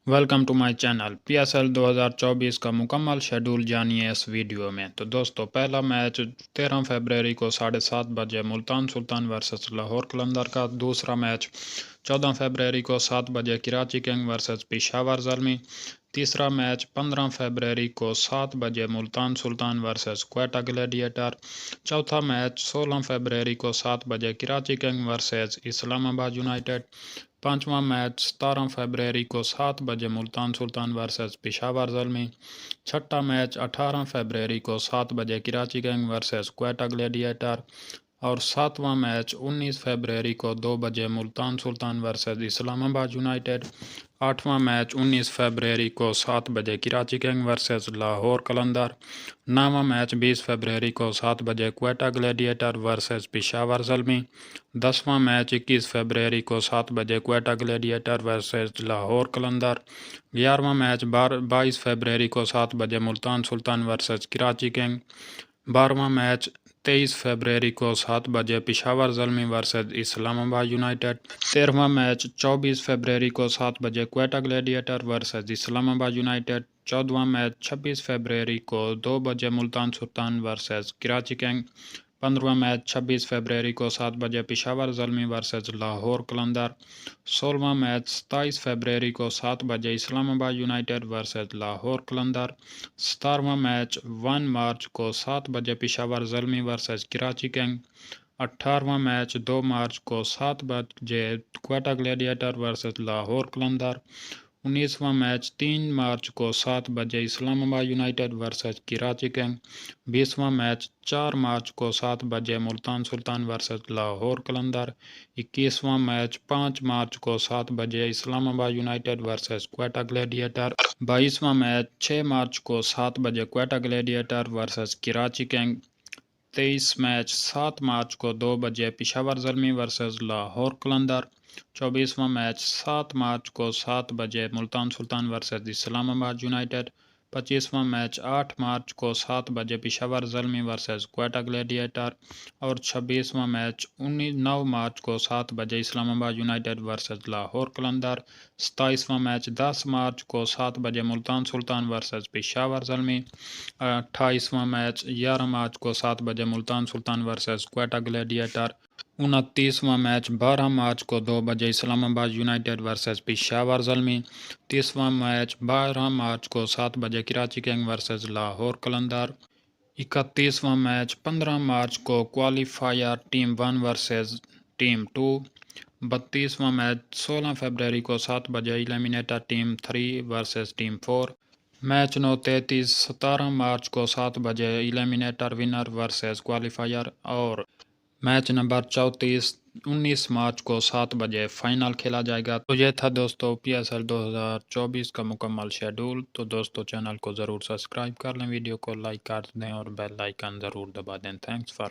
Welcome to my channel PSL 2024 کا مکمل schedule جانیے اس video میں۔ تو دوستو پہلا میچ 13 فروری کو 7:30 بجے ملتان سلطان ورسز لاہور قلندر کا، دوسرا میچ 14 فروری کو 7 بجے کراچی کنگ ورسز پشاور زلمی، تیسرا میچ 15 فروری کو 7 بجے ملتان سلطان ورسز کوئٹہ گلیڈیٹر، چوتھا میچ 16 فروری کو 7 بجے کراچی کنگ ورسز اسلام آباد یونائٹڈ، پانچواں میچ 17 فروری کو 7 بجے ملتان سلطان ورسز پشاور زلمی، چھٹا میچ 18 فروری کو 7 بجے Karachi king versus Quetta gladiator, اور ساتواں میچ 19 فروری کو 2 بجے ملتان سلطان ورسز اسلام آباد یونائٹڈ، آٹھواں میچ 19 فروری کو 7 بجے کراچی کنگ ورسز لاہور قلندر، نواں میچ 20 فروری کو 7 بجے کوئٹہ گلیڈیٹر ورسز پشاور زلمی، 10واں میچ 21 فروری کو 7 بجے کوئٹہ گلیڈیٹر ورسز لاہور قلندر، 11واں میچ 22 فروری کو 7 بجے ملتان سلطان ورسز کراچی کنگ، 12واں میچ 23 فروری کو 7 بجے پشاور زلمی ورسز اسلام آباد یونائٹڈ، 13واں میچ 24 فروری کو 7 بجے کوئٹہ گلیڈیٹر ورسز اسلام آباد یونائٹڈ، 14واں میچ 26 فروری کو 2 بجے ملتان سلطان ورسز کراچی کنگ، 15واں میچ 26 فروری کو 7 بجے پشاور زلمی ورسز لاہور قلندر، 16واں میچ 27 فروری کو 7 بجے Islamabad United versus Lahore Qalandar, 17واں میچ 1 مارچ کو 7 بجے پشاور زلمی ورسز کراچی کنگ، 18واں میچ 2 مارچ کو 7 بجے کوئٹہ گلیڈیٹر ورسز لاہور قلندر، 19واں میچ 3 مارچ کو 7 بجے Islamabad United versus Karachi king, 20واں میچ 4 مارچ کو 7 بجے ملتان سلطان ورسز لاہور قلندر، 21واں میچ 5 مارچ کو 7 بجے Islamabad United versus Quetta Gladiator, 22واں میچ 6 مارچ کو 7 بجے Quetta Gladiator versus Karachi King, 23 match 7 March کو 2 بجے پشاور زلمی ورسز لاہور قلندر، 24واں میچ 7 مارچ کو 7 بجے ملتان سلطان ورسز اسلام آباد یونائٹڈ، 25واں میچ 8 مارچ کو 7 بجے پشاور زلمی ورسز کوئٹہ گلیڈیٹر، اور 26واں میچ 9 مارچ کو 7 بجے Islamabad United versus Lahore Qalandar, 27واں میچ 10 مارچ کو 7 بجے ملتان سلطان ورسز پشاور زلمی، 28واں میچ 11 مارچ کو 7 بجے ملتان سلطان ورسز کوئٹہ گلیڈیٹر، 29واں میچ 12 مارچ کو 2 بجے Islamabad United versus Peshawar Zalmi, 30واں میچ 12 مارچ کو 7 بجے کراچی کنگ ورسز لاہور قلندر، 31واں میچ 15 مارچ کو کوالیفائر ٹیم 1 ورسز ٹیم 2، 32واں میچ 16 فروری کو 7 بجے eliminator team 3 versus team 4، match 9:33 17 March کو 7 بجے ایلیمینیٹر ونر ورسز کوالیفائر، اور میچ نمبر 34 19 مارچ کو 7 بجے فائنل کھیلا جائے گا۔ تو یہ تھا دوستو PSL 2024 کا مکمل شیڈول۔ تو دوستو چینل کو ضرور سبسکرائب کر لیں، ویڈیو کو لائک کر دیں اور بیل آئیکن ضرور دبا دیں۔ Thanks for